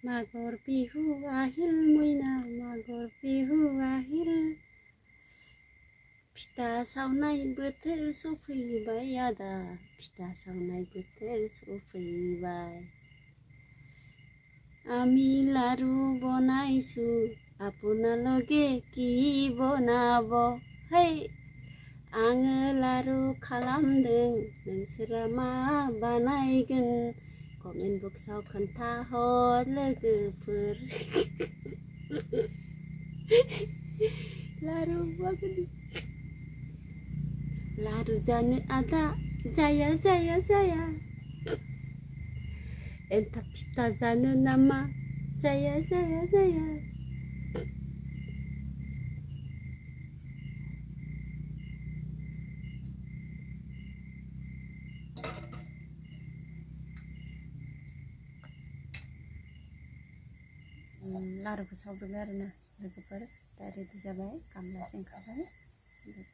Magor bihu ahil muina magor bihu ahil Pita sawnay बोथोर सफैबाय आदा फिथा सावनाय बोथोर सफैबाय आमी लारु बनाइछु आपनालगे कि बनाब है आङो लारु खालामदों नोंसोरा मा बानायगोन कमेन्ट बक्सआव खोन्थाहर लोगोफोर लारु बानायदों लारु जानो आदा जाया जाया जाया एन्थाब फिथा जानो नामा जाया जाया जाया लारुखौ सावदों आरोना लोगोफोर दा रेडि जाबाय गामलासे ओंखारबाय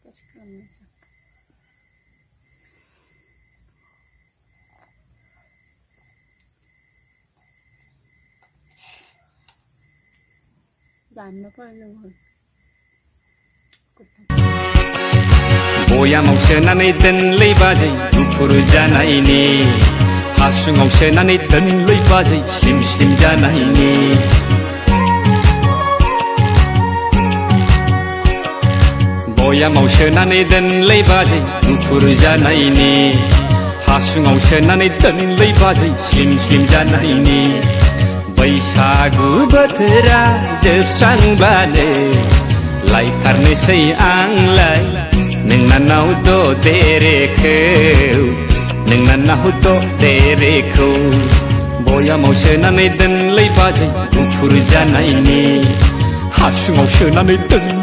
टेस्ट खालामनोसै बयामाव सोनानै दोनलै बाजै गुफुर जानायनि हासुङाव सोनानै दोनलै बाजै स्लिम स्लिम जानायनि बयामाव सोनानै दोनलै बाजै गुफुर जानायनि हासुङाव सोनानै दोनलै बाजै स्लिम स्लिम जानायनि बैसागु बोथोरा जोबस्रांब्लानो लायथारनोसै आंलाय नोंनानाव ददेरेखौ नोंनानाव ददेरेखौ बयामाव सोनानै दोनलै बाजै गुफुर जानायनि हासुङाव सोनानै दोन